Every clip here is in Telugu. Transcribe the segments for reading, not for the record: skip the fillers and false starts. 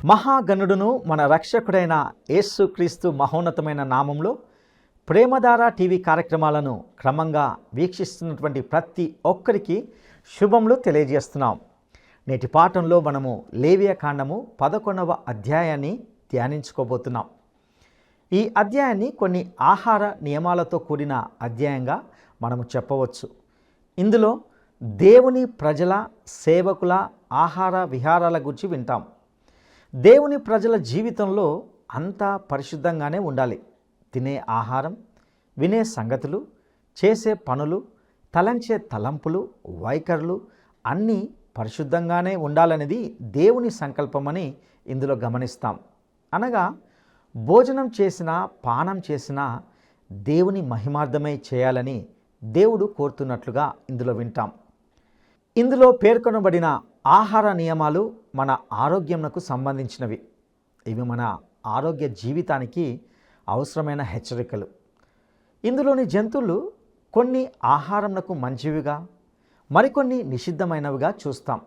మహాగణుడును మన రక్షకుడైన యేసుక్రీస్తు మహోన్నతమైన నామంలో ప్రేమధార టీవీ కార్యక్రమాలను క్రమంగా వీక్షిస్తున్నటువంటి ప్రతి ఒక్కరికి శుభములు తెలియజేస్తున్నాం. నేటి పాఠంలో మనము లేవియకాండము 11వ అధ్యాయాన్ని ధ్యానించుకోబోతున్నాం. ఈ అధ్యాయాన్ని కొన్ని ఆహార నియమాలతో కూడిన అధ్యాయంగా మనము చెప్పవచ్చు. ఇందులో దేవుని ప్రజల సేవకుల ఆహార విహారాల గురించి వింటాం. దేవుని ప్రజల జీవితంలో అంతా పరిశుద్ధంగానే ఉండాలి. తినే ఆహారం, వినే సంగతులు, చేసే పనులు, తలంచే తలంపులు, వైఖరులు అన్నీ పరిశుద్ధంగానే ఉండాలనేది దేవుని సంకల్పమని ఇందులో గమనిస్తాం. అనగా భోజనం చేసినా పానం చేసినా దేవుని మహిమార్థమై చేయాలని దేవుడు కోరుతున్నట్లుగా ఇందులో వింటాం. ఇందులో పేర్కొనబడిన ఆహార నియమాలు మన ఆరోగ్యంకు సంబంధించినవి. ఇవి మన ఆరోగ్య జీవితానికి అవసరమైన హెచ్చరికలు. ఇందులోని జంతువులు కొన్ని ఆహారంకు మంచివిగా, మరికొన్ని నిషిద్ధమైనవిగా చూస్తాం.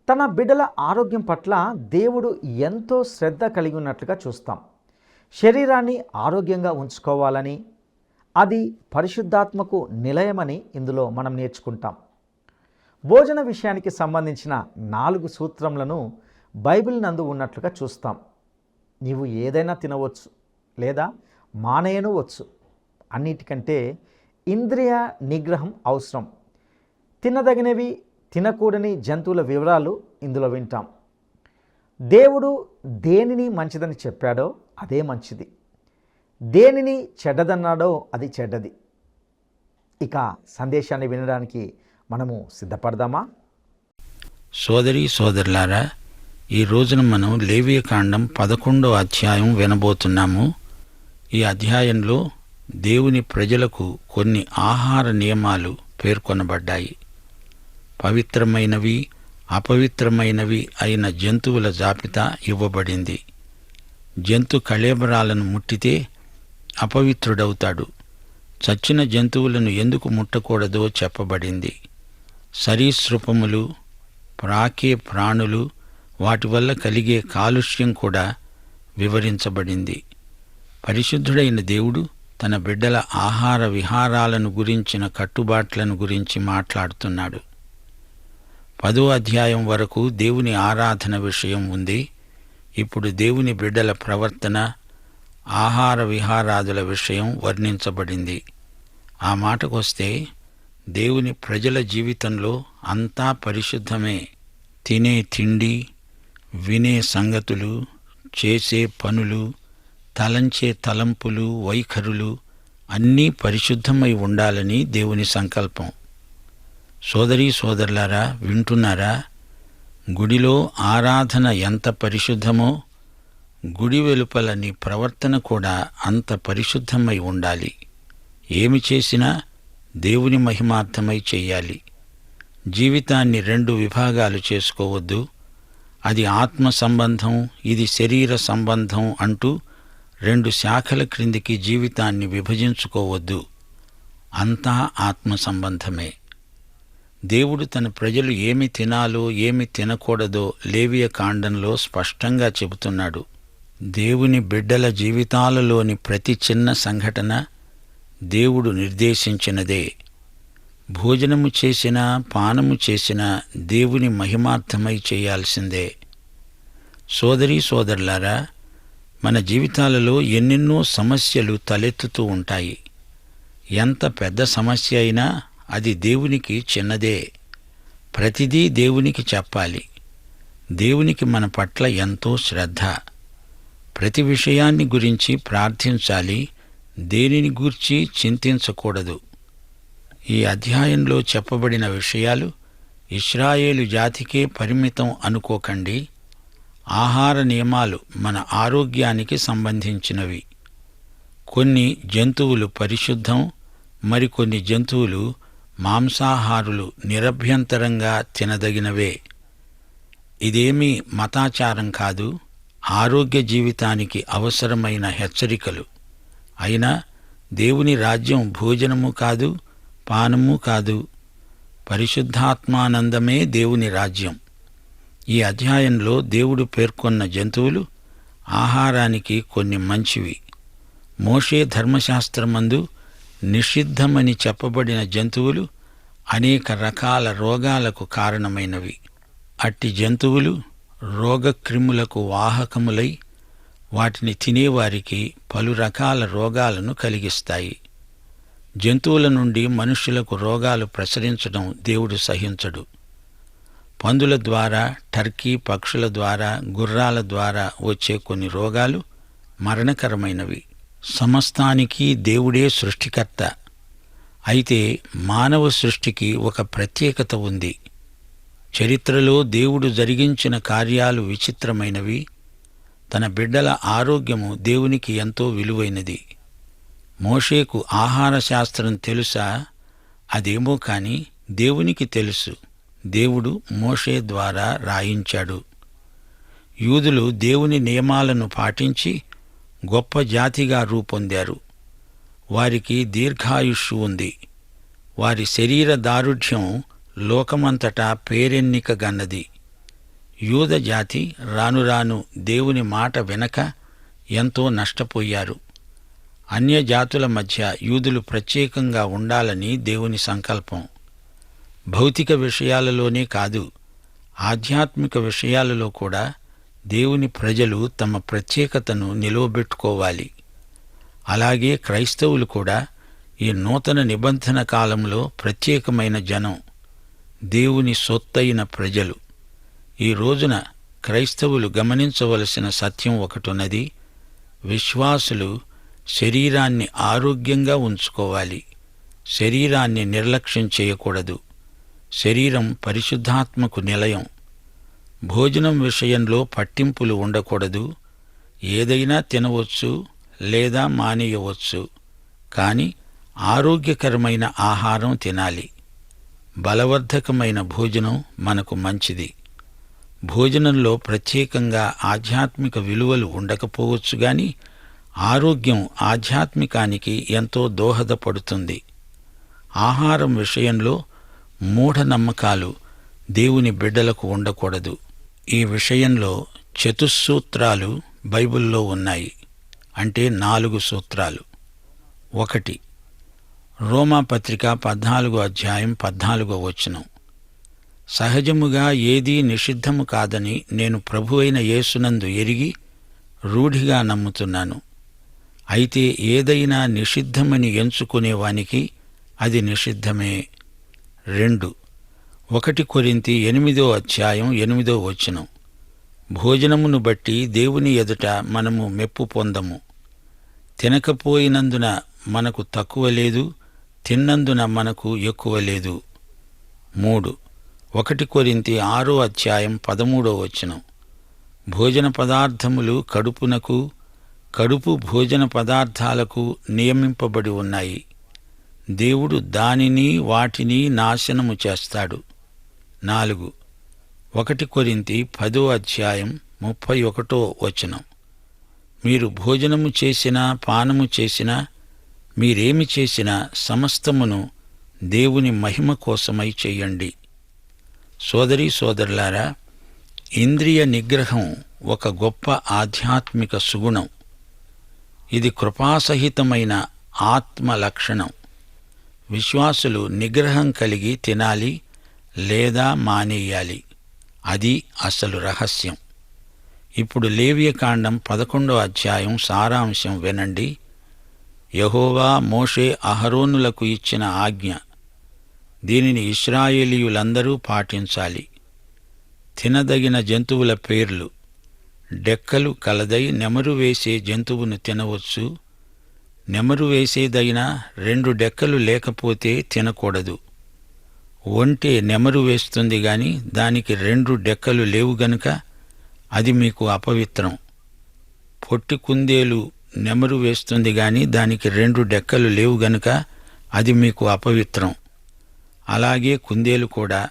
తన బిడ్డల ఆరోగ్యం పట్ల దేవుడు ఎంతో శ్రద్ధ కలిగి ఉన్నట్లుగా చూస్తాం. శరీరాన్ని ఆరోగ్యంగా ఉంచుకోవాలని, అది పరిశుద్ధాత్మకు నిలయమని ఇందులో మనం నేర్చుకుంటాం. భోజన విషయానికి సంబంధించిన 4 సూత్రములను బైబిల్ నందు ఉన్నట్లుగా చూస్తాం. నీవు ఏదైనా తినవచ్చు లేదా మానేయనవచ్చు. అన్నిటికంటే ఇంద్రియ నిగ్రహం అవసరం. తినదగినవి, తినకూడని జంతువుల వివరాలు ఇందులో వింటాం. దేవుడు దేనిని మంచిదని చెప్పాడో అదే మంచిది, దేనిని చెడ్డదన్నాడో అది చెడ్డది. ఇక సందేశాన్ని వినడానికి మనము సిద్ధపడదామా? సోదరి సోదరులారా, ఈ రోజున మనం లేవియకాండం 11వ అధ్యాయం వినబోతున్నాము. ఈ అధ్యాయంలో దేవుని ప్రజలకు కొన్ని ఆహార నియమాలు పేర్కొనబడ్డాయి. పవిత్రమైనవి, అపవిత్రమైనవి అయిన జంతువుల జాబితా ఇవ్వబడింది. జంతు కళేబరాలను ముట్టితే అపవిత్రుడవుతాడు. చచ్చిన జంతువులను ఎందుకు ముట్టకూడదో చెప్పబడింది. సరీసృపములు, ప్రాకే ప్రాణులు, వాటి వల్ల కలిగే కాలుష్యం కూడా వివరించబడింది. పరిశుద్ధుడైన దేవుడు తన బిడ్డల ఆహార విహారాలను గురించిన కట్టుబాట్లను గురించి మాట్లాడుతున్నాడు. 10వ అధ్యాయం వరకు దేవుని ఆరాధన విషయం ఉంది. ఇప్పుడు దేవుని బిడ్డల ప్రవర్తన, ఆహార విహారాదుల విషయం వర్ణించబడింది. ఆ మాటకొస్తే దేవుని ప్రజల జీవితంలో అంతా పరిశుద్ధమే. తినే తిండి, వినే సంగతులు, చేసే పనులు, తలంచే తలంపులు, వైఖరులు అన్నీ పరిశుద్ధమై ఉండాలని దేవుని సంకల్పం. సోదరీ సోదరులారా, వింటున్నారా? గుడిలో ఆరాధన ఎంత పరిశుద్ధమో, గుడి వెలుపల నీ ప్రవర్తన కూడా అంత పరిశుద్ధమై ఉండాలి. ఏమి చేసినా దేవుని మహిమార్థమై చెయ్యాలి. జీవితాన్ని 2 విభాగాలు చేసుకోవద్దు. అది ఆత్మ సంబంధం, ఇది శరీర సంబంధం అంటూ 2 శాఖల క్రిందికి జీవితాన్ని విభజించుకోవద్దు. అంతా ఆత్మ సంబంధమే. దేవుడు తన ప్రజలు ఏమి తినాలో ఏమి తినకూడదో లేవియకాండంలో స్పష్టంగా చెబుతున్నాడు. దేవుని బిడ్డల జీవితాలలోని ప్రతి చిన్న సంఘటన దేవుడు నిర్దేశించినదే. భోజనము చేసినా పానము చేసినా దేవుని మహిమార్థమై చేయాల్సిందే. సోదరీ సోదరులారా, మన జీవితాలలో ఎన్నెన్నో సమస్యలు తలెత్తుతూ ఉంటాయి. ఎంత పెద్ద సమస్య అయినా అది దేవునికి చిన్నదే. ప్రతిదీ దేవునికి చెప్పాలి. దేవునికి మన పట్ల ఎంతో శ్రద్ధ. ప్రతి విషయాన్ని గురించి ప్రార్థించాలి. దేనిని గూర్చి చింతించకూడదు. ఈ అధ్యాయంలో చెప్పబడిన విషయాలు ఇశ్రాయేలు జాతికే పరిమితం అనుకోకండి. ఆహార నియమాలు మన ఆరోగ్యానికి సంబంధించినవి. కొన్ని జంతువులు పరిశుద్ధం, మరికొన్ని జంతువులు మాంసాహారులు నిరభ్యంతరంగా తినదగినవే. ఇదేమీ మతాచారం కాదు, ఆరోగ్య జీవితానికి అవసరమైన హెచ్చరికలు. అయినా దేవుని రాజ్యం భోజనము కాదు, పానము కాదు. పరిశుద్ధాత్మానందమే దేవుని రాజ్యం. ఈ అధ్యాయంలో దేవుడు పేర్కొన్న జంతువులు ఆహారానికి కొన్ని మంచివి. మోషే ధర్మశాస్త్రమందు నిషిద్ధమని చెప్పబడిన జంతువులు అనేక రకాల రోగాలకు కారణమైనవి. అట్టి జంతువులు రోగక్రిములకు వాహకములై వాటిని తినేవారికి పలు రకాల రోగాలను కలిగిస్తాయి. జంతువుల నుండి మనుష్యులకు రోగాలు ప్రసరించడం దేవుడు సహించడు. పందుల ద్వారా, టర్కీ పక్షుల ద్వారా, గుర్రాల ద్వారా వచ్చే కొన్ని రోగాలు మరణకరమైనవి. సమస్తానికి దేవుడే సృష్టికర్త. అయితే మానవ సృష్టికి ఒక ప్రత్యేకత ఉంది. చరిత్రలో దేవుడు జరిగించిన కార్యాలు విచిత్రమైనవి. తన బిడ్డల ఆరోగ్యము దేవునికి ఎంతో విలువైనది. మోషేకు ఆహార శాస్త్రం తెలుసా? అదేమో కాని దేవునికి తెలుసు. దేవుడు మోషే ద్వారా రాయించాడు. యూదులు దేవుని నియమాలను పాటించి గొప్ప జాతిగా రూపొందారు. వారికి దీర్ఘాయుష్షు ఉంది. వారి శరీర దారుఢ్యం లోకమంతటా పేరెన్నికగన్నది. యూద జాతి రాను రాను దేవుని మాట వినక ఎంతో నష్టపోయారు. అన్యజాతుల మధ్య యూదులు ప్రత్యేకంగా ఉండాలని దేవుని సంకల్పం. భౌతిక విషయాలలోనే కాదు, ఆధ్యాత్మిక విషయాలలో కూడా దేవుని ప్రజలు తమ ప్రత్యేకతను నిలువబెట్టుకోవాలి. అలాగే క్రైస్తవులు కూడా ఈ నూతన నిబంధన కాలంలో ప్రత్యేకమైన జనం, దేవుని సొత్తైన ప్రజలు. ఈ రోజున క్రైస్తవులు గమనించవలసిన సత్యం ఒకటున్నది. విశ్వాసులు శరీరాన్ని ఆరోగ్యంగా ఉంచుకోవాలి. శరీరాన్ని నిర్లక్ష్యం చేయకూడదు. శరీరం పరిశుద్ధాత్మకు నిలయం. భోజనం విషయంలో పట్టింపులు ఉండకూడదు. ఏదైనా తినవచ్చు లేదా మానేయవచ్చు, కాని ఆరోగ్యకరమైన ఆహారం తినాలి. బలవర్ధకమైన భోజనం మనకు మంచిది. భోజనంలో ప్రత్యేకంగా ఆధ్యాత్మిక విలువలు ఉండకపోవచ్చు గాని ఆరోగ్యం ఆధ్యాత్మికానికి ఎంతో దోహదపడుతుంది. ఆహారం విషయంలో మూఢనమ్మకాలు దేవుని బిడ్డలకు ఉండకూడదు. ఈ విషయంలో చతుస్సూత్రాలు బైబిల్లో ఉన్నాయి. అంటే 4 సూత్రాలు. 1. రోమాపత్రిక 14వ అధ్యాయం 14వ వచనం. సహజముగా ఏదీ నిషిద్ధము కాదని నేను ప్రభువైన యేసునందు ఎరిగి రూఢిగా నమ్ముతున్నాను. అయితే ఏదైనా నిషిద్ధమని ఎంచుకునేవానికి అది నిషిద్ధమే. 2. 1 కొరింథీ 8వ అధ్యాయం 8వ వచనం. భోజనమును బట్టి దేవుని ఎదుట మనము మెప్పు పొందము. తినకపోయినందున మనకు తక్కువ లేదు, తిన్నందున మనకు ఎక్కువ లేదు. 3. 1 కొరింథీ 6వ అధ్యాయం 13వ వచనం. భోజన పదార్థములు కడుపునకు, కడుపు భోజన పదార్థాలకు నియమింపబడి ఉన్నాయి. దేవుడు దానిని వాటిని నాశనము చేస్తాడు. 4. 1 కొరింథీ 10వ అధ్యాయం 31వ వచనం. మీరు భోజనము చేసినా పానము చేసినా మీరేమి చేసినా సమస్తమును దేవుని మహిమ కోసమై చెయ్యండి. సోదరీ సోదరులారా, ఇంద్రియ నిగ్రహం ఒక గొప్ప ఆధ్యాత్మిక సుగుణం. ఇది కృపాసహితమైన ఆత్మ లక్షణం. విశ్వాసులు నిగ్రహం కలిగి తినాలి లేదా మానేయాలి. అది అసలు రహస్యం. ఇప్పుడు లేవియకాండం 11వ అధ్యాయం సారాంశం వినండి. యెహోవా మోషే అహరోనులకు ఇచ్చిన ఆజ్ఞ. దీనిని ఇశ్రాయేలీయులందరూ పాటించాలి. తినదగిన జంతువుల పేర్లు. డెక్కలు కలదై నెమరు వేసే జంతువును తినవచ్చు. నెమరు వేసేదైన 2 డెక్కలు లేకపోతే తినకూడదు. ఒంటె నెమరు వేస్తుంది గాని దానికి 2 డెక్కలు లేవు గనుక అది మీకు అపవిత్రం. పొట్టి కుందేలు నెమరు వేస్తుంది గాని దానికి 2 డెక్కలు లేవు గనుక అది మీకు అపవిత్రం. అలాగే కుందేలు కూడా.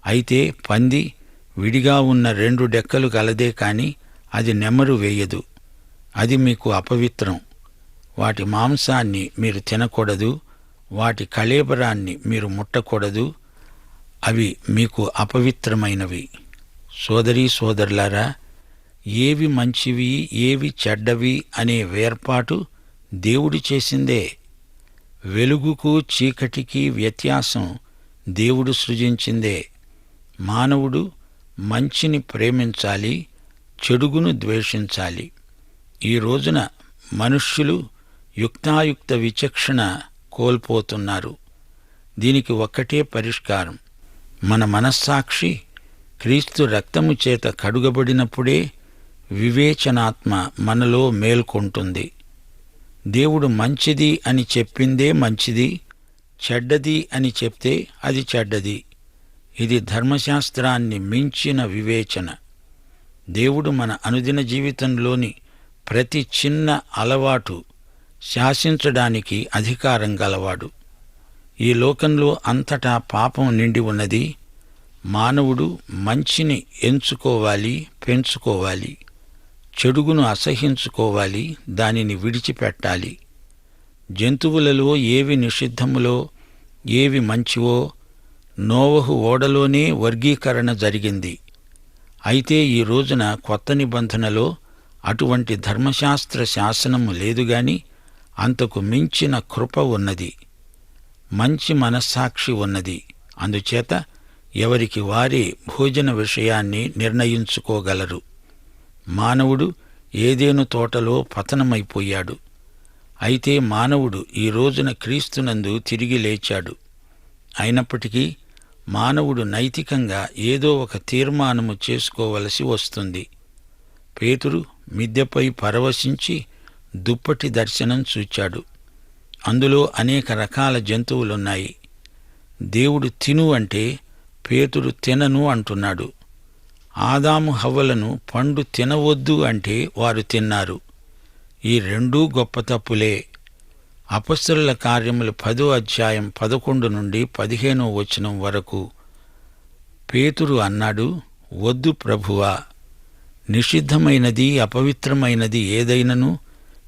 అయితే పంది విడిగా ఉన్న 2 డెక్కలు కలదే కాని అది నెమరు వేయదు. అది మీకు అపవిత్రం. వాటి మాంసాన్ని మీరు తినకూడదు. వాటి కళేబరాన్ని మీరు ముట్టకూడదు. అవి మీకు అపవిత్రమైనవి. సోదరీ సోదరులారా, ఏవి మంచివి ఏవి చెడ్డవి అనే వేర్పాటు దేవుడు చేసిందే. వెలుగుకు చీకటికి వ్యత్యాసం దేవుడు సృజించిందే. మానవుడు మంచిని ప్రేమించాలి, చెడుగును ద్వేషించాలి. ఈ రోజున మనుష్యులు యుక్తాయుక్త విచక్షణ కోల్పోతున్నారు. దీనికి ఒక్కటే పరిష్కారం. మన మనస్సాక్షి క్రీస్తు రక్తము చేత కడుగబడినప్పుడే వివేచనాత్మ మనలో మేల్కొంటుంది. దేవుడు మంచిది అని చెప్పిందే మంచిది, చెడ్డది అని చెప్తే అది చెడ్డది. ఇది ధర్మశాస్త్రాన్ని మించిన వివేచన. దేవుడు మన అనుదిన జీవితంలోని ప్రతి చిన్న అలవాటు శాసించడానికి అధికారం గలవాడు. ఈ లోకంలో అంతటా పాపం నిండి ఉన్నది. మానవుడు మంచిని ఎంచుకోవాలి, పెంచుకోవాలి. చెడుగును అసహ్యించుకోవాలి, దానిని విడిచిపెట్టాలి. జంతువులలో ఏవి నిషిద్ధములో ఏవి మంచివో నోవహు ఓడలోనే వర్గీకరణ జరిగింది. అయితే ఈ రోజున కొత్త నిబంధనలో అటువంటి ధర్మశాస్త్ర శాసనము లేదుగాని అంతకు మించిన కృప ఉన్నది. మంచి మనస్సాక్షి ఉన్నది. అందుచేత ఎవరికి వారే భోజన విషయాన్ని నిర్ణయించుకోగలరు. మానవుడు ఏదెను తోటలో పతనమైపోయాడు. అయితే మానవుడు ఈ రోజున క్రీస్తునందు తిరిగి లేచాడు. అయినప్పటికీ మానవుడు నైతికంగా ఏదో ఒక తీర్మానము చేసుకోవలసి వస్తుంది. పేతురు మిద్దెపై పరవశించి దుప్పటి దర్శనం చూచాడు. అందులో అనేక రకాల జంతువులున్నాయి. దేవుడు తిను అంటే పేతురు తినను అంటున్నాడు. ఆదాము హవ్వలను పండు తినవద్దు అంటే వారు తిన్నారు. ఈ రెండూ గొప్ప తప్పులే. అపొస్తలుల కార్యములు 10వ అధ్యాయం 11 నుండి 15వ వచనం వరకు పేతురు అన్నాడు, వద్దు ప్రభువా, నిషిద్ధమైనది అపవిత్రమైనది ఏదైనను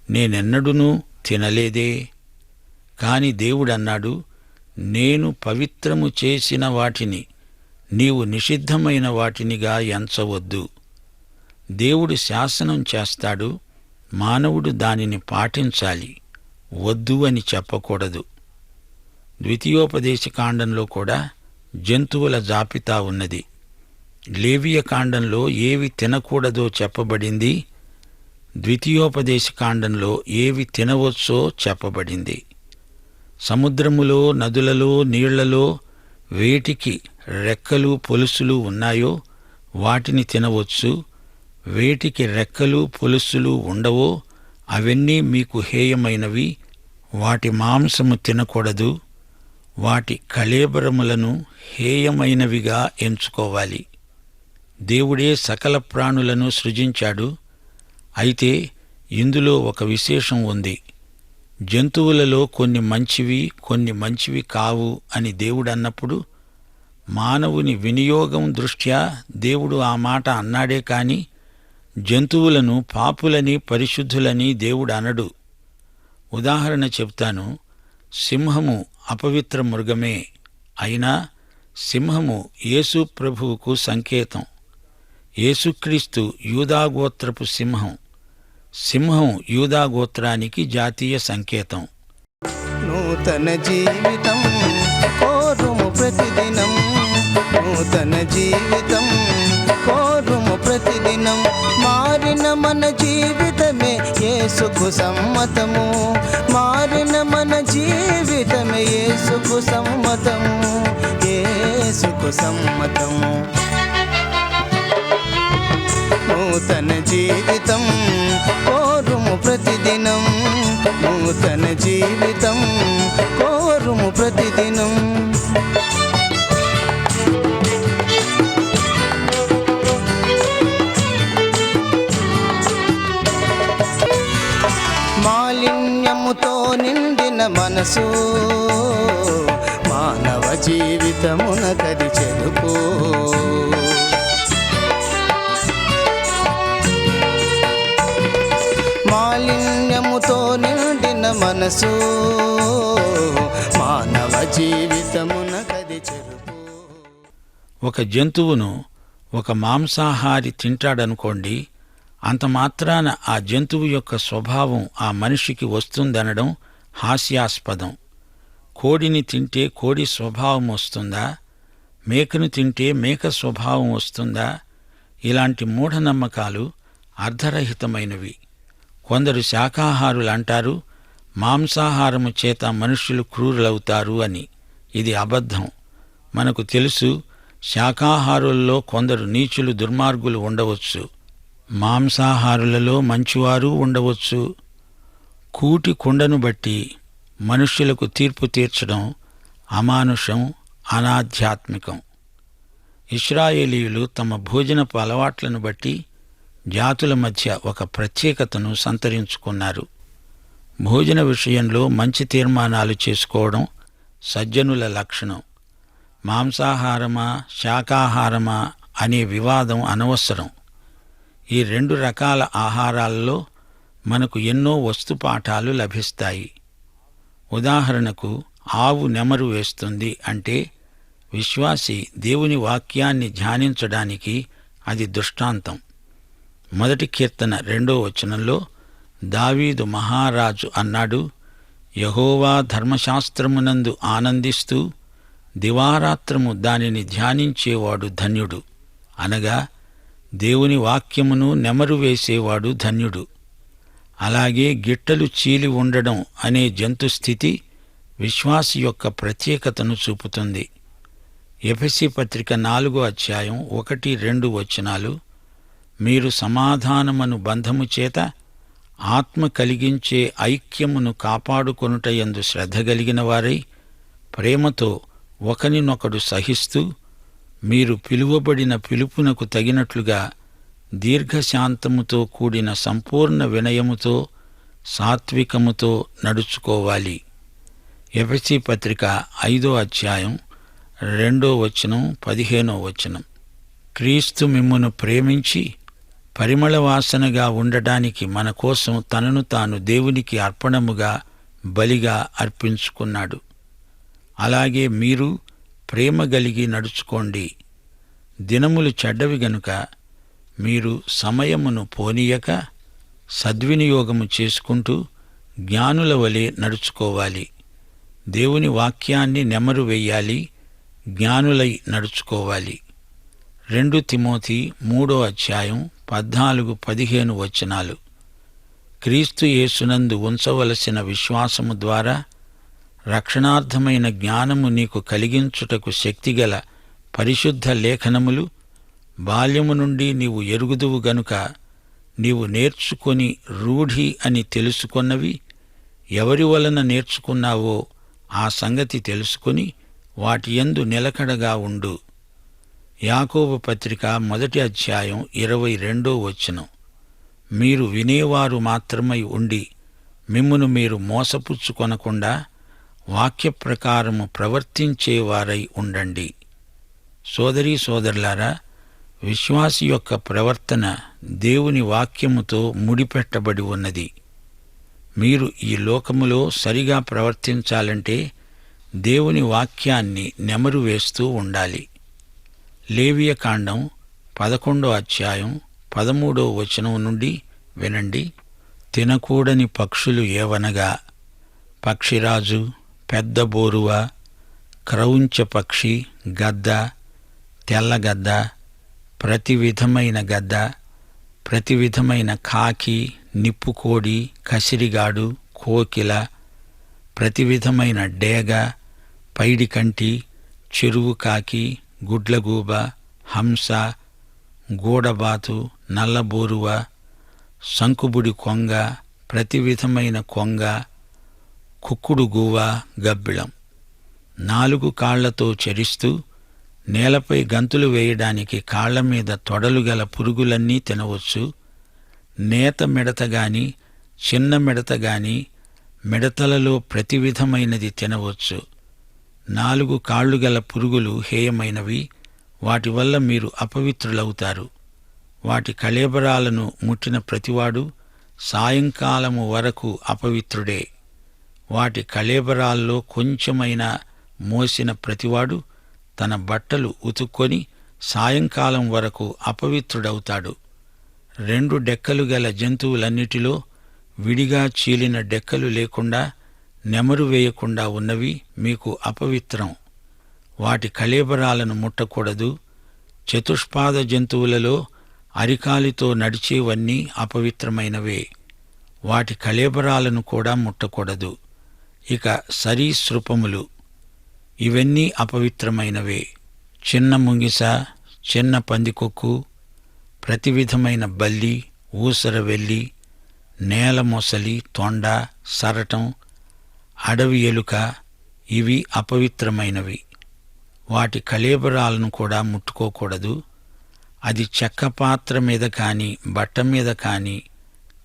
నేనెన్నడూనూ తినలేదే. కాని దేవుడన్నాడు, నేను పవిత్రము చేసిన వాటిని నీవు నిషిద్ధమైన వాటినిగా ఎంచవద్దు. దేవుడు శాసనం చేస్తాడు, మానవుడు దానిని పాటించాలి, వద్దు అని చెప్పకూడదు. ద్వితీయోపదేశ కాండంలో కూడా జంతువుల జాబితా ఉన్నది. లేవియ కాండంలో ఏవి తినకూడదో చెప్పబడింది. ద్వితీయోపదేశ కాండంలో ఏవి తినవచ్చో చెప్పబడింది. సముద్రములో నదులలో నీళ్లలో వేటికి రెక్కలు పొలుసులు ఉన్నాయో వాటిని తినవచ్చు. వేటికి రెక్కలు పొలుసులు ఉండవో అవన్నీ మీకు హేయమైనవి. వాటి మాంసము తినకూడదు. వాటి కళేబరములను హేయమైనవిగా ఎంచుకోవాలి. దేవుడే సకల ప్రాణులను సృజించాడు. అయితే ఇందులో ఒక విశేషం ఉంది. జంతువులలో కొన్ని మంచివి, కొన్ని మంచివి కావు అని దేవుడన్నప్పుడు మానవుని వినియోగం దృష్ట్యా దేవుడు ఆ మాట అన్నాడే కాని జంతువులను పాపులని పరిశుద్ధులని దేవుడు అనడు. ఉదాహరణ చెప్తాను. సింహము అపవిత్ర మృగమే. అయినా సింహము యేసు ప్రభువుకు సంకేతం. యేసుక్రీస్తు యూదాగోత్రపు సింహం. సింహం యూదాగోత్రానికి జాతీయ సంకేతం. నూతన జీవితం కోరుము ప్రతిదినం, నూతన జీవితం కోరుము ప్రతిదినం. మారిన మన జీవితమే యేసుకు సమ్మతము, మారిన మన జీవితమే యేసుకు సమ్మతము, యేసుకు సమ్మతము. నూతన జీవితం కోరుము ప్రతిదినం, నూతన జీవితం కోరుము ప్రతిదినం. మాలిన్యముతో నిండిన మనసు మానవ జీవితమునకది చెరుపు. మాలిన్యముతో నిండిన మనసు మానవ జీవితమునకది చెరుపు. ఒక జంతువును ఒక మాంసాహారి తింటాడనుకోండి, అంత మాత్రాన ఆ జంతువు యొక్క స్వభావం ఆ మనిషికి వస్తుందనడం హాస్యాస్పదం. కోడిని తింటే కోడి స్వభావం వస్తుందా? మేకను తింటే మేక స్వభావం వస్తుందా? ఇలాంటి మూఢనమ్మకాలు అర్ధరహితమైనవి. కొందరు శాకాహారులు అంటారు, మాంసాహారము చేత మనుష్యులు క్రూరులవుతారు అని. ఇది అబద్ధం. మనకు తెలుసు, శాకాహారుల్లో కొందరు నీచులు, దుర్మార్గులు ఉండవచ్చు. మాంసాహారులలో మంచివారు ఉండవచ్చు. కూటి కుండను బట్టి మనుష్యులకు తీర్పు తీర్చడం అమానుషం, అనాధ్యాత్మికం. ఇశ్రాయేలీయులు తమ భోజనపు అలవాట్లను బట్టి జాతుల మధ్య ఒక ప్రత్యేకతను సంతరించుకున్నారు. భోజన విషయంలో మంచి తీర్మానాలు చేసుకోవడం సజ్జనుల లక్షణం. మాంసాహారమా శాకాహారమా అనే వివాదం అనవసరం. ఈ రెండు రకాల ఆహారాల్లో మనకు ఎన్నో వస్తుపాఠాలు లభిస్తాయి. ఉదాహరణకు, ఆవు నెమరు వేస్తుంది అంటే విశ్వాసి దేవుని వాక్యాన్ని ధ్యానించడానికి అది దృష్టాంతం. 1 కీర్తన 2వ వచనంలో దావీదు మహారాజు అన్నాడు, యెహోవా ధర్మశాస్త్రమునందు ఆనందిస్తూ దివారాత్రము దానిని ధ్యానించేవాడు ధన్యుడు. అనగా దేవుని వాక్యమును నెమరు వేసేవాడు ధన్యుడు. అలాగే గిట్టలు చీలి ఉండడం అనే జంతుస్థితి విశ్వాసి యొక్క ప్రత్యేకతను చూపుతుంది. ఎఫెసీ పత్రిక 4వ అధ్యాయం 1-2 వచనాలు, మీరు సమాధానమను బంధము చేత ఆత్మ కలిగించే ఐక్యమును కాపాడుకొనుటయందు శ్రద్ధ కలిగిన వారై ప్రేమతో ఒకనినొకడు సహిస్తూ, మీరు పిలువబడిన పిలుపునకు తగినట్లుగా దీర్ఘశాంతముతో కూడిన సంపూర్ణ వినయముతో సాత్వికముతో నడుచుకోవాలి. ఎఫెసీ పత్రిక 5వ అధ్యాయం 2వ వచనం 15వ వచనం. క్రీస్తు మిమ్మును ప్రేమించి పరిమళ వాసనగా ఉండడానికి మన కోసం తనను తాను దేవునికి అర్పణముగా బలిగా అర్పించుకున్నాడు. అలాగే మీరు ప్రేమ గలిగి నడుచుకోండి. దినములు చెడ్డవి గనుక మీరు సమయమును పోనీయక సద్వినియోగము చేసుకుంటూ జ్ఞానుల వలె నడుచుకోవాలి. దేవుని వాక్యాన్ని నెమరు వెయ్యాలి, జ్ఞానులై నడుచుకోవాలి. 2 తిమోతి 3వ అధ్యాయం 14-15 వచనాలు. క్రీస్తు యేసునందు ఉంచవలసిన విశ్వాసము ద్వారా రక్షణార్థమైన జ్ఞానము నీకు కలిగించుటకు శక్తిగల పరిశుద్ధ లేఖనములు బాల్యము నుండి నీవు ఎరుగుదువు గనుక నీవు నేర్చుకొని రూఢి అని తెలుసుకొన్నవి ఎవరి వలన నేర్చుకున్నావో ఆ సంగతి తెలుసుకుని వాటి యందు నిలకడగా ఉండు. యాకోబు పత్రిక 1వ అధ్యాయం 22వ వచనం. మీరు వినేవారు మాత్రమై ఉండి మిమ్మును మీరు మోసపుచ్చుకొనకుండా వాక్య ప్రకారము ప్రవర్తించేవారై ఉండండి. సోదరీ సోదరులారా, విశ్వాసి యొక్క ప్రవర్తన దేవుని వాక్యముతో ముడిపెట్టబడి ఉన్నది. మీరు ఈ లోకములో సరిగా ప్రవర్తించాలంటే దేవుని వాక్యాన్ని నెమరు వేస్తూ ఉండాలి. లేవియకాండం 11వ అధ్యాయం 13వ వచనం నుండి వినండి. తినకూడని పక్షులు ఏవనగా పక్షిరాజు, పెద్ద బోరువ, క్రౌంచ పక్షి, గద్ద, తెల్లగద్ద, ప్రతి విధమైన గద్ద, ప్రతి విధమైన కాకి, నిప్పుకోడి, కసిరిగాడు, కోకిల, ప్రతి విధమైన డేగ, పైడికంటి, చెరువు కాకి, గుడ్లగూబ, హంస, గూడబాతు, నల్లబోరువ, సంకుబుడి కొంగ, ప్రతి విధమైన కొంగ, కుక్కుడు గువ్వ, గబ్బిళం 4 కాళ్లతో చరిస్తూ నేలపై గంతులు వేయడానికి కాళ్ల మీద తొడలు గల పురుగులన్నీ తినవచ్చు. నేత మిడతగాని, చిన్న మిడతగాని, మిడతలలో ప్రతి విధమైనది తినవచ్చు. 4 కాళ్లు గల పురుగులు హేయమైనవి. వాటి వల్ల మీరు అపవిత్రులవుతారు. వాటి కళేబరాలను ముట్టిన ప్రతివాడు సాయంకాలము వరకు అపవిత్రుడే. వాటి కళేబరాల్లో కొంచెమైనా మోసిన ప్రతివాడు తన బట్టలు ఉతుక్కొని సాయంకాలం వరకు అపవిత్రుడవుతాడు. 2 డెక్కలు గల జంతువులన్నిటిలో విడిగా చీలిన డెక్కలు లేకుండా నెమరు వేయకుండా ఉన్నవి మీకు అపవిత్రం. వాటి కళేబరాలను ముట్టకూడదు. చతుష్పాద జంతువులలో అరికాలితో నడిచేవన్నీ అపవిత్రమైనవే. వాటి కళేబరాలను కూడా ముట్టకూడదు. ఇక సరీసృపములు, ఇవన్నీ అపవిత్రమైనవే. చిన్న ముంగిస, చిన్న పందికొక్కు, ప్రతి విధమైన బల్లి, ఊసరవెల్లి, నేల మొసలి, తొండ, సరటం, అడవి ఎలుక, ఇవి అపవిత్రమైనవి. వాటి కళేబరాలను కూడా ముట్టుకోకూడదు. అది చెక్క పాత్ర మీద కాని, బట్ట మీద కాని,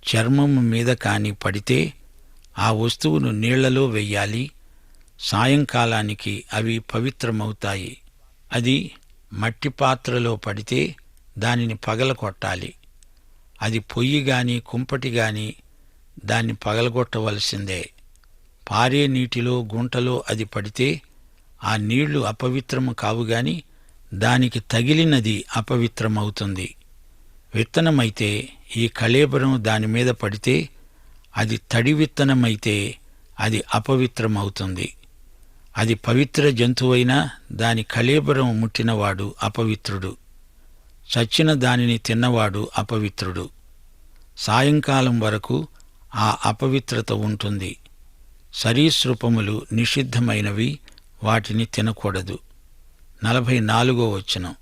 చర్మము మీద కాని పడితే ఆ వస్తువును నీళ్లలో వెయ్యాలి. సాయంకాలానికి అవి పవిత్రమవుతాయి. అది మట్టి పాత్రలో పడితే దానిని పగలగొట్టాలి. అది పొయ్యి గాని, కుంపటి గాని దాన్ని పగలగొట్టవలసిందే. పారే నీటిలో, గుంటలో అది పడితే ఆ నీళ్లు అపవిత్రము కావుగాని దానికి తగిలినది అపవిత్రమవుతుంది. విత్తనమైతే ఈ కళేబరం దానిమీద పడితే అది తడి విత్తనమైతే అది అపవిత్రమవుతుంది. అది పవిత్ర జంతువైనా దాని కళేబరం ముట్టినవాడు అపవిత్రుడు. చచ్చిన దానిని తిన్నవాడు అపవిత్రుడు. సాయంకాలం వరకు ఆ అపవిత్రత ఉంటుంది. సరీసృపములు నిషిద్ధమైనవి, వాటిని తినకూడదు. 44వ వచనం.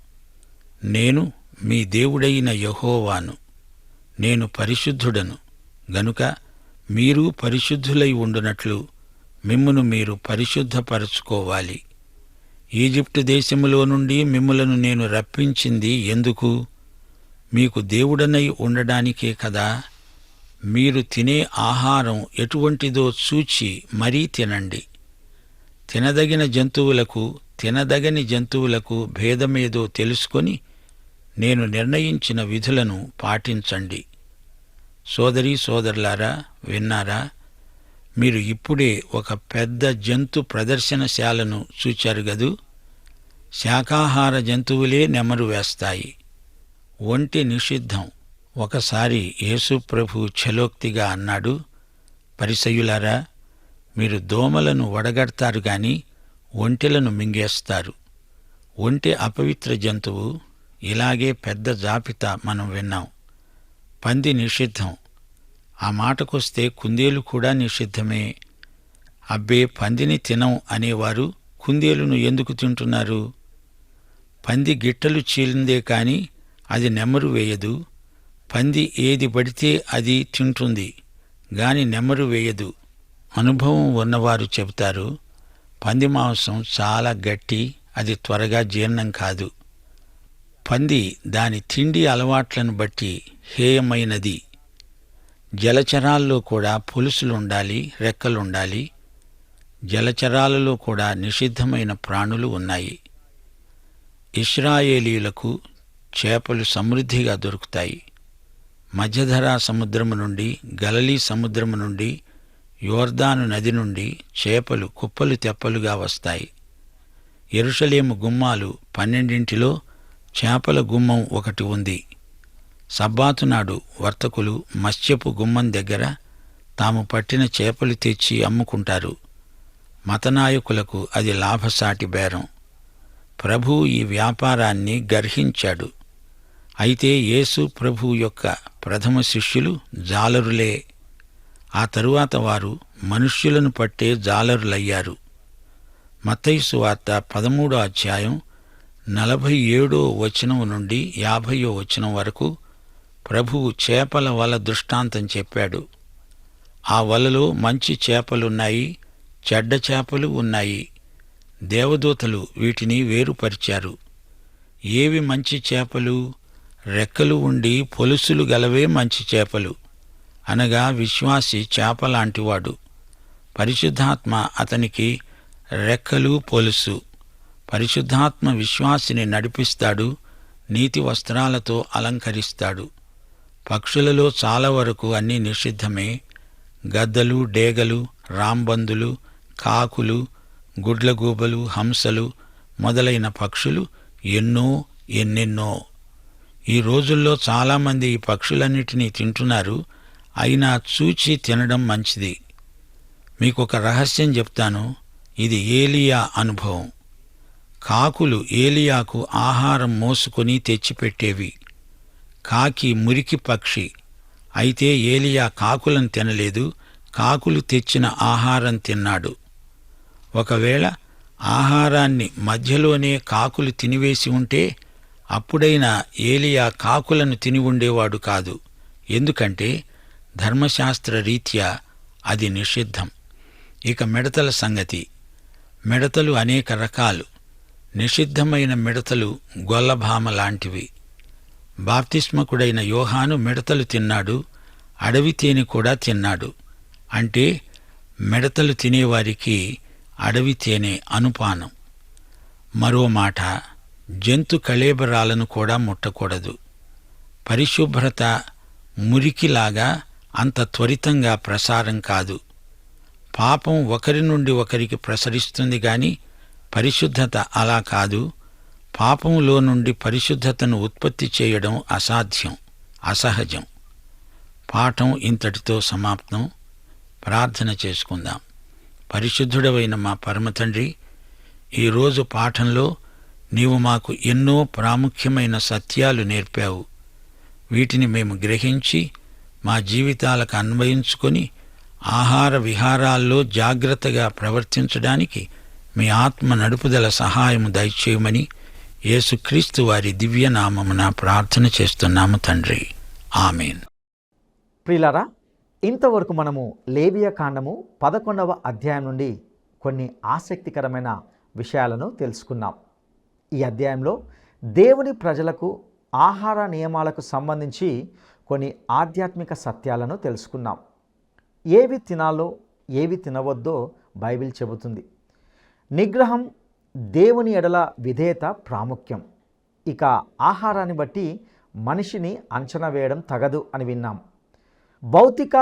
నేను మీ దేవుడైన యెహోవాను, నేను పరిశుద్ధుడను గనుక మీరు పరిశుద్ధులై ఉండునట్లు మిమ్మును మీరు పరిశుద్ధపరచుకోవాలి. ఈజిప్టు దేశములో నుండి మిమ్ములను నేను రప్పించింది ఎందుకు? మీకు దేవుడనై ఉండడానికే కదా. మీరు తినే ఆహారం ఎటువంటిదో చూచి మరీ తినండి. తినదగిన జంతువులకు, తినదగని జంతువులకు భేదమేదో తెలుసుకొని నేను నిర్ణయించిన విధులను పాటించండి. సోదరీ సోదరులారా, విన్నారా? మీరు ఇప్పుడే ఒక పెద్ద జంతు ప్రదర్శనశాలను చూచారు గదూ. శాకాహార జంతువులే నెమరు వేస్తాయి. ఒంటె నిషిద్ధం. ఒకసారి యేసు ప్రభు ఛలోక్తిగా అన్నాడు, పరిసయ్యులారా, మీరు దోమలను వడగడతారు గాని ఒంటెలను మింగేస్తారు. ఒంటె అపవిత్ర జంతువు. ఇలాగే పెద్ద జాబితా మనం విన్నాం. పంది నిషిద్ధం. ఆ మాటకొస్తే కుందేలు కూడా నిషిద్ధమే. అబ్బే, పందిని తినం అనేవారు కుందేలును ఎందుకు తింటున్నారు? పంది గిట్టలు చీలిందే కాని అది నెమరు వేయదు. పంది ఏది పడితే అది తింటుంది గాని నెమరు వేయదు. అనుభవం ఉన్నవారు చెబుతారు, పంది మాంసం చాలా గట్టి, అది త్వరగా జీర్ణం కాదు. పంది దాని తిండి అలవాట్లను బట్టి హేయమైనది. జలచరాల్లో కూడా పులుసులుండాలి, రెక్కలుండాలి. జలచరాలలో కూడా నిషిద్ధమైన ప్రాణులు ఉన్నాయి. ఇశ్రాయేలీయులకు చేపలు సమృద్ధిగా దొరుకుతాయి. మధ్యధరా సముద్రము నుండి, గలిలీ సముద్రము నుండి, యోర్దాను నది నుండి చేపలు కుప్పలు తెప్పలుగా వస్తాయి. యెరూషలేము గుమ్మాలు 12లో చేపల గుమ్మం ఒకటి ఉంది. సబ్బాతు నాడు వర్తకులు మత్స్యపు గుమ్మం దగ్గర తాము పట్టిన చేపలు తెచ్చి అమ్ముకుంటారు. మతనాయకులకు అది లాభసాటి బేరం. ప్రభువు ఈ వ్యాపారాన్ని గర్హించాడు. అయితే యేసు ప్రభువు యొక్క ప్రథమ శిష్యులు జాలరులే. ఆ తరువాత వారు మనుష్యులను పట్టే జాలరులయ్యారు. మత్తయి సువార్త 13వ అధ్యాయం 47వ వచనం నుండి 50వ వచనం వరకు ప్రభువు చేపల వల దృష్టాంతం చెప్పాడు. ఆ వలలో మంచి చేపలున్నాయి, చెడ్డ చేపలు ఉన్నాయి. దేవదూతలు వీటిని వేరుపరిచారు. ఏవి మంచి చేపలు? రెక్కలు ఉండి పొలుసులు గలవే మంచి చేపలు, అనగా విశ్వాసి చేపలాంటివాడు. పరిశుద్ధాత్మ అతనికి రెక్కలు, పొలుసు. పరిశుద్ధాత్మ విశ్వాసిని నడిపిస్తాడు, నీతి వస్త్రాలతో అలంకరిస్తాడు. పక్షులలో చాలా వరకు అన్నీ నిషిద్ధమే. గద్దలు, డేగలు, రాంబందులు, కాకులు, గుడ్లగూబలు, హంసలు మొదలైన పక్షులు ఎన్నో ఎన్నెన్నో. ఈ రోజుల్లో చాలామంది ఈ పక్షులన్నిటినీ తింటున్నారు. అయినా చూచి తినడం మంచిది. మీకొక రహస్యం చెప్తాను. ఇది ఏలియా అనుభవం. కాకులు ఏలియాకు ఆహారం మోసుకొని తెచ్చిపెట్టేవి. కాకి మురికి పక్షి. అయితే ఏలియా కాకులను తినలేదు, కాకులు తెచ్చిన ఆహారం తిన్నాడు. ఒకవేళ ఆహారాన్ని మధ్యలోనే కాకులు తినివేసి ఉంటే అప్పుడైనా ఏలియా కాకులను తిని ఉండేవాడు కాదు. ఎందుకంటే ధర్మశాస్త్ర రీత్యా అది నిషిద్ధం. ఇక మిడతల సంగతి. మిడతలు అనేక రకాలు. నిషిద్ధమైన మిడతలు గొల్లభామ లాంటివి. బాప్తిస్మకుడైన యోహాను మిడతలు తిన్నాడు, అడవి తేనె కూడా తిన్నాడు. అంటే మిడతలు తినేవారికి అడవి తేనె అనుపానం. మరో మాట, జంతు కళేబరాలను కూడా ముట్టకూడదు. పరిశుభ్రత మురికిలాగా అంత త్వరితంగా ప్రసారం కాదు. పాపం ఒకరి నుండి ఒకరికి ప్రసరిస్తుంది గాని పరిశుద్ధత అలా కాదు. పాపంలో నుండి పరిశుద్ధతను ఉత్పత్తి చేయడం అసాధ్యం, అసహజం. పాఠం ఇంతటితో సమాప్తం. ప్రార్థన చేసుకుందాం. పరిశుద్ధుడవైన మా పరమతండ్రి, ఈరోజు పాఠంలో నీవు మాకు ఎన్నో ప్రాముఖ్యమైన సత్యాలు నేర్పావు. వీటిని మేము గ్రహించి మా జీవితాలకు అన్వయించుకొని ఆహార విహారాల్లో జాగ్రత్తగా ప్రవర్తించడానికి మీ ఆత్మ నడుపుదల సహాయము దయచేయమని యేసుక్రీస్తు వారి దివ్యనామమున ప్రార్థన చేస్తున్నాము తండ్రి. ఆమేన్. ప్రియులారా, ఇంతవరకు మనము లేవియా కాండము 11వ అధ్యాయం నుండి కొన్ని ఆసక్తికరమైన విషయాలను తెలుసుకున్నాం. ఈ అధ్యాయంలో దేవుని ప్రజలకు ఆహార నియమాలకు సంబంధించి కొన్ని ఆధ్యాత్మిక సత్యాలను తెలుసుకున్నాం. ఏవి తినాలో ఏవి తినవద్దో బైబిల్ చెబుతుంది. నిగ్రహం, దేవుని ఎడల విధేయత ప్రాముఖ్యం. ఇక ఆహారాన్ని బట్టి మనిషిని అంచనా వేయడం తగదు అని విన్నాం. భౌతిక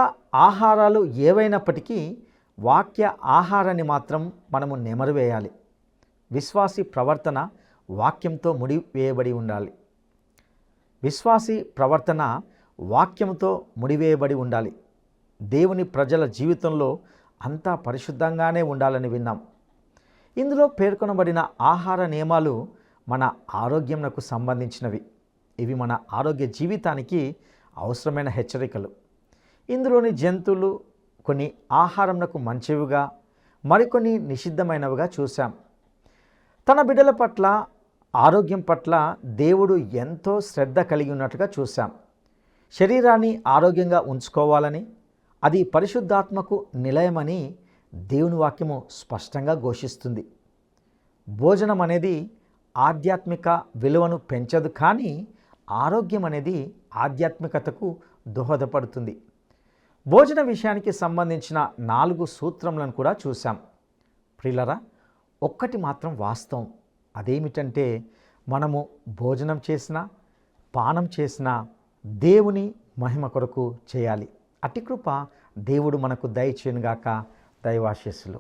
ఆహారాలు ఏవైనప్పటికీ వాక్య ఆహారాన్ని మాత్రం మనము నెమరువేయాలి. విశ్వాసి ప్రవర్తన వాక్యంతో ముడివేయబడి ఉండాలి. విశ్వాసి ప్రవర్తన వాక్యంతో ముడివేయబడి ఉండాలి. దేవుని ప్రజల జీవితంలో అంతా పరిశుద్ధంగానే ఉండాలని విన్నాం. ఇందులో పేర్కొనబడిన ఆహార నియమాలు మన ఆరోగ్యంకు సంబంధించినవి. ఇవి మన ఆరోగ్య జీవితానికి అవసరమైన హెచ్చరికలు. ఇందులోని జంతువులు కొన్ని ఆహారంకు మంచివిగా, మరికొన్ని నిషిద్ధమైనవిగా చూశాం. తన బిడ్డల పట్ల, ఆరోగ్యం పట్ల దేవుడు ఎంతో శ్రద్ధ కలిగి ఉన్నట్టుగా చూశాం. శరీరాన్ని ఆరోగ్యంగా ఉంచుకోవాలని, అది పరిశుద్ధాత్మకు నిలయమని దేవుని వాక్యము స్పష్టంగా ఘోషిస్తుంది. భోజనం అనేది ఆధ్యాత్మిక విలువను పెంచదు, కానీ ఆరోగ్యం అనేది ఆధ్యాత్మికతకు దోహదపడుతుంది. భోజన విషయానికి సంబంధించిన 4 సూత్రములను కూడా చూశాం. ప్రియులరా, ఒక్కటి మాత్రం వాస్తవం. అదేమిటంటే మనము భోజనం చేసినా పానం చేసినా దేవుని మహిమ కొరకు చేయాలి. అట్టి కృప దేవుడు మనకు దయచేయునుగాక. దైవాశీస్సులు.